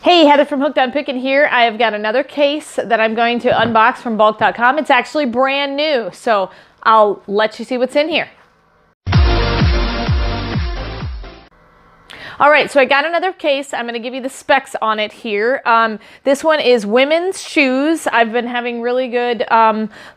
Hey, Heather from Hooked on Pickin here. I have got another case that I'm going to unbox from bulk.com. It's actually brand new, so I'll let you see what's in here. All right, so I got another case. I'm going to give you the specs on it here. This one is women's shoes. I've been having really good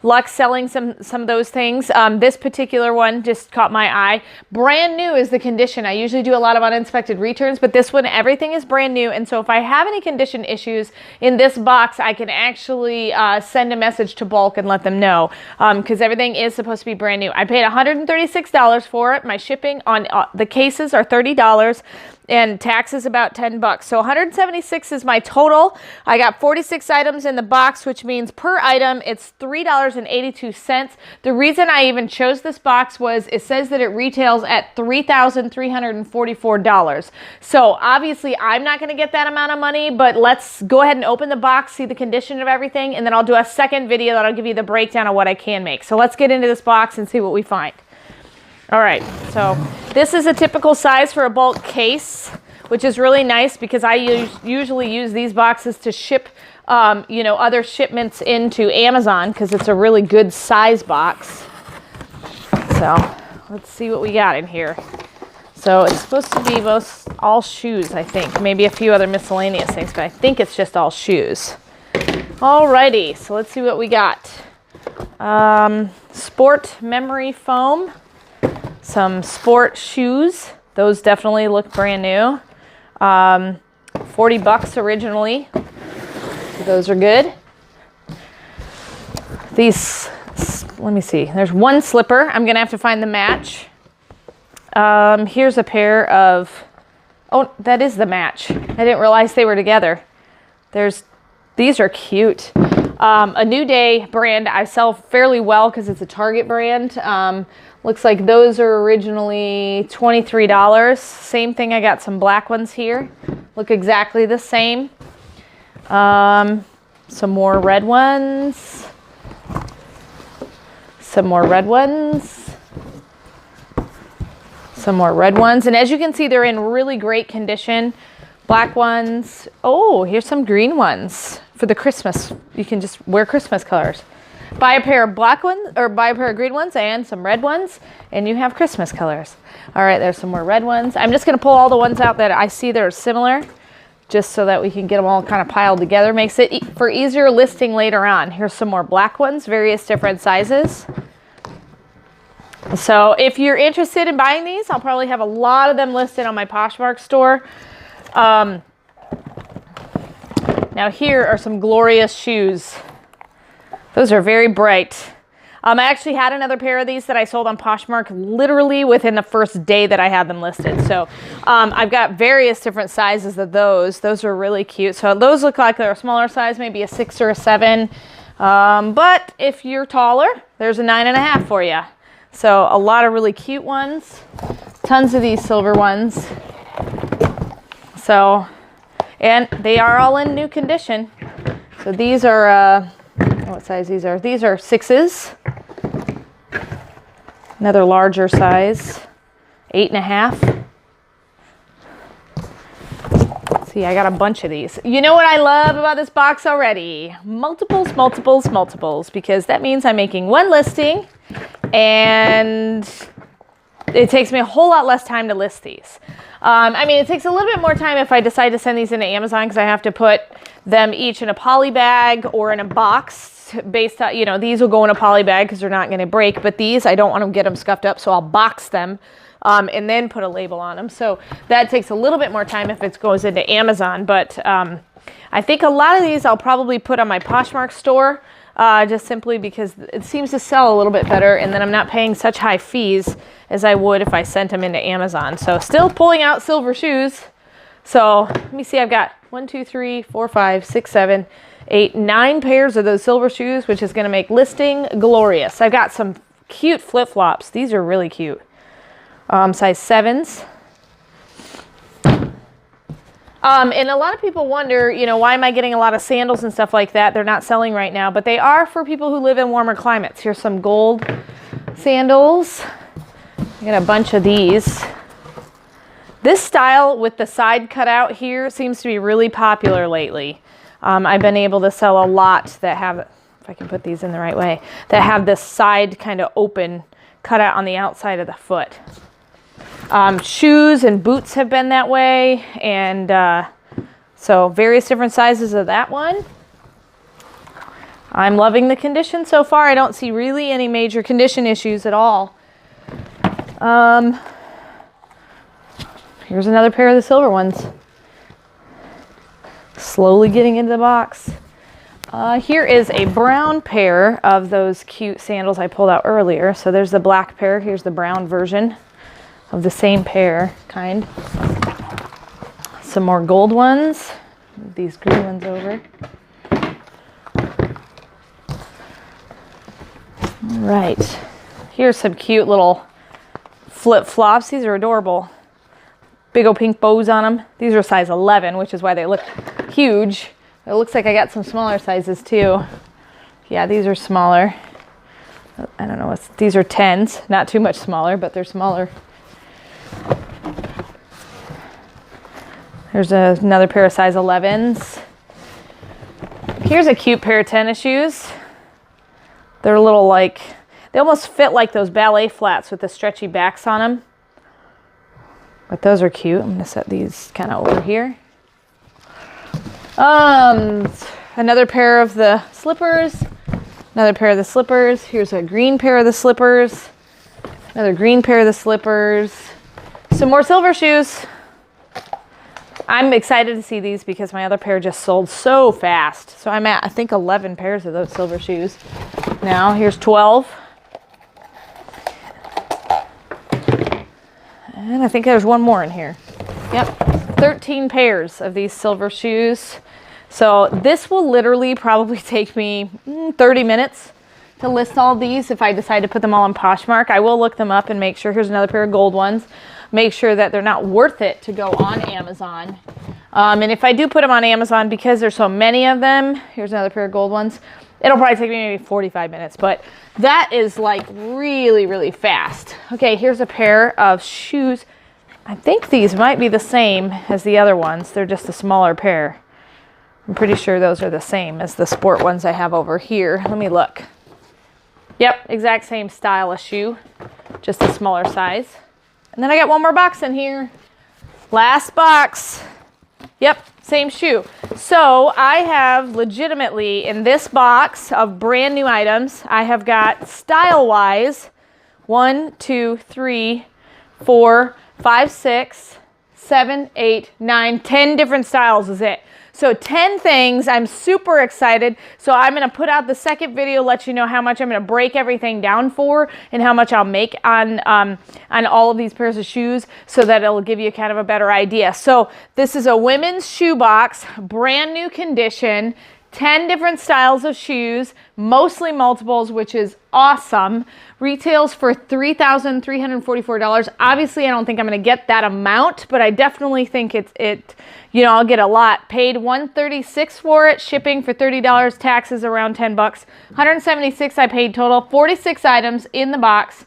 luck selling some of those things. This particular one just caught my eye. Brand new is the condition. I usually do a lot of uninspected returns, but this one, everything is brand new. And so if I have any condition issues in this box, I can actually send a message to bulk and let them know, because everything is supposed to be brand new. I paid $136 for it. My shipping on the cases are $30. And tax is about $10. So $176 is my total. I got 46 items in the box, which means per item it's $3.82. The reason I even chose this box was it says that it retails at $3,344. So obviously I'm not going to get that amount of money, but let's go ahead and open the box, see the condition of everything, and then I'll do a second video that'll give you the breakdown of what I can make. So let's get into this box and see what we find. All right, so this is a typical size for a bulk case, which is really nice because I usually use these boxes to ship, other shipments into Amazon because it's a really good size box. So let's see what we got in here. So it's supposed to be all shoes, I think. Maybe a few other miscellaneous things, but I think it's just all shoes. Alrighty, so let's see what we got. Sport memory foam. Some sport shoes. Those definitely look brand new. $40 originally. So those are good. These, let me see. There's one slipper. I'm going to have to find the match. Here's a pair of, oh, that is the match. I didn't realize they were together. These are cute. A New Day brand I sell fairly well because it's a Target brand. Looks like those are originally $23. Same thing, I got some black ones here. Look exactly the same. Some more red ones. Some more red ones. Some more red ones. And as you can see, they're in really great condition. Black ones. Oh, here's some green ones for the Christmas. You can just wear Christmas colors. Buy a pair of black ones or buy a pair of green ones and some red ones and you have Christmas colors. All right, there's some more red ones. I'm just going to pull all the ones out that I see that are similar just so that we can get them all kind of piled together. Makes it for easier listing later on. Here's some more black ones, various different sizes. So if you're interested in buying these, I'll probably have a lot of them listed on my Poshmark store. Now here are some glorious shoes. Those are very bright. I actually had another pair of these that I sold on Poshmark literally within the first day that I had them listed. So I've got various different sizes of those. Those are really cute. So those look like they're a smaller size, maybe a 6 or a 7. But if you're taller, there's a 9.5 for you. So a lot of really cute ones. Tons of these silver ones. So, and they are all in new condition. So these are... what size these are? These are 6s. Another larger size, 8.5. See, I got a bunch of these. You know what I love about this box already? Multiples, multiples, multiples, because that means I'm making one listing and it takes me a whole lot less time to list these. I mean, it takes a little bit more time if I decide to send these into Amazon because I have to put them each in a poly bag or in a box based on, these will go in a poly bag because they're not going to break, but these, I don't want to get them scuffed up, so I'll box them and then put a label on them. So that takes a little bit more time if it goes into Amazon, but I think a lot of these I'll probably put on my Poshmark store just simply because it seems to sell a little bit better, and then I'm not paying such high fees as I would if I sent them into Amazon. So still pulling out silver shoes. So let me see, I've got 1, 2, 3, 4, 5, 6, 7, 8, 9 pairs of those silver shoes, which is going to make listing glorious. I've got some cute flip-flops. These are really cute. Size 7s. And a lot of people wonder, why am I getting a lot of sandals and stuff like that? They're not selling right now, but they are for people who live in warmer climates. Here's some gold sandals. I got a bunch of these. This style with the side cutout here seems to be really popular lately. I've been able to sell a lot that have, if I can put these in the right way, that have this side kind of open cutout on the outside of the foot. Shoes and boots have been that way, and so various different sizes of that one. I'm loving the condition so far. I don't see really any major condition issues at all. Here's another pair of the silver ones. Slowly getting into the box. Here is a brown pair of those cute sandals I pulled out earlier. So there's the black pair. Here's the brown version of the same pair kind. Some more gold ones. Move these green ones over. All right. Here's some cute little flip-flops. These are adorable. Big old pink bows on them. These are size 11, which is why they look huge. It looks like I got some smaller sizes too. Yeah, these are smaller. I don't know, these are 10s. Not too much smaller, but they're smaller. There's another pair of size 11s. Here's a cute pair of tennis shoes. They're a little like, they almost fit like those ballet flats with the stretchy backs on them. But those are cute. I'm gonna set these kind of over here. Another pair of the slippers. Another pair of the slippers. Here's a green pair of the slippers. Another green pair of the slippers. Some more silver shoes. I'm excited to see these because my other pair just sold so fast. So I'm at, I think, 11 pairs of those silver shoes. Now, here's 12. And I think there's one more in here. Yep, 13 pairs of these silver shoes. So this will literally probably take me 30 minutes to list all these if I decide to put them all on Poshmark. I will look them up and make sure. Here's another pair of gold ones. Make sure that they're not worth it to go on Amazon. And if I do put them on Amazon, because there's so many of them, here's another pair of gold ones. It'll probably take me maybe 45 minutes, but that is like really, really fast. Okay, here's a pair of shoes. I think these might be the same as the other ones. They're just a smaller pair. I'm pretty sure those are the same as the sport ones I have over here. Let me look. Yep, exact same style of shoe, just a smaller size. And then I got one more box in here. Last box. Yep, same shoe. So I have legitimately in this box of brand new items, I have got style-wise 1, 2, 3, 4, 5, 6, 7, 8, 9, 10 different styles is it. So 10 things. I'm super excited. So I'm going to put out the second video, let you know how much I'm going to break everything down for and how much I'll make on all of these pairs of shoes so that it'll give you kind of a better idea. So this is a women's shoe box, brand new condition, 10 different styles of shoes, mostly multiples, which is awesome. Retails for $3,344. Obviously, I don't think I'm going to get that amount, but I definitely think I'll get a lot. Paid $136 for it, shipping for $30, taxes around 10 bucks. $176 I paid total, 46 items in the box.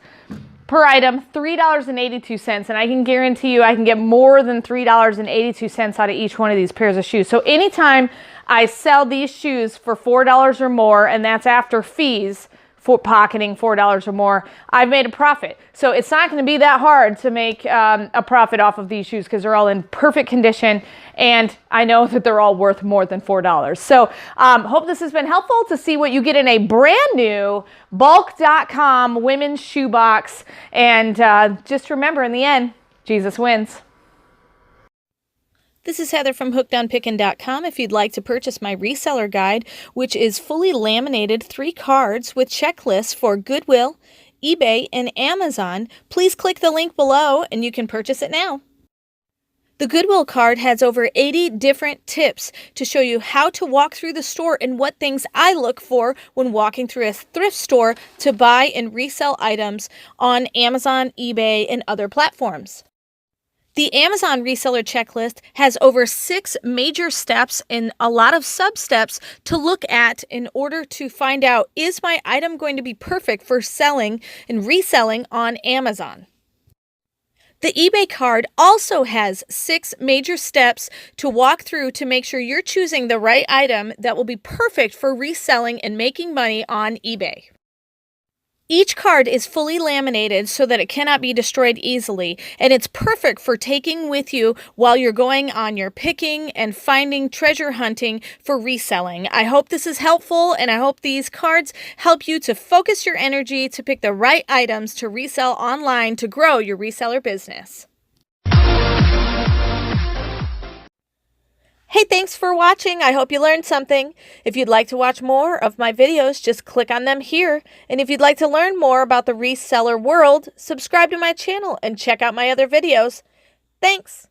Per item, $3.82, and I can guarantee you I can get more than $3.82 out of each one of these pairs of shoes. So anytime I sell these shoes for $4 or more, and that's after fees for pocketing $4 or more, I've made a profit. So it's not going to be that hard to make a profit off of these shoes because they're all in perfect condition, and I know that they're all worth more than $4. So hope this has been helpful to see what you get in a brand new bulk.com women's shoe box. And just remember, in the end, Jesus wins. This is Heather from hookedonpickin.com. If you'd like to purchase my reseller guide, which is fully laminated 3 cards with checklists for Goodwill, eBay, and Amazon, please click the link below and you can purchase it now. The Goodwill card has over 80 different tips to show you how to walk through the store and what things I look for when walking through a thrift store to buy and resell items on Amazon, eBay, and other platforms. The Amazon reseller checklist has over 6 major steps and a lot of sub-steps to look at in order to find out, is my item going to be perfect for selling and reselling on Amazon? The eBay card also has 6 major steps to walk through to make sure you're choosing the right item that will be perfect for reselling and making money on eBay. Each card is fully laminated so that it cannot be destroyed easily, and it's perfect for taking with you while you're going on your picking and finding treasure hunting for reselling. I hope this is helpful, and I hope these cards help you to focus your energy to pick the right items to resell online to grow your reseller business. Hey, thanks for watching. I hope you learned something. If you'd like to watch more of my videos, just click on them here. And if you'd like to learn more about the reseller world, subscribe to my channel and check out my other videos. Thanks.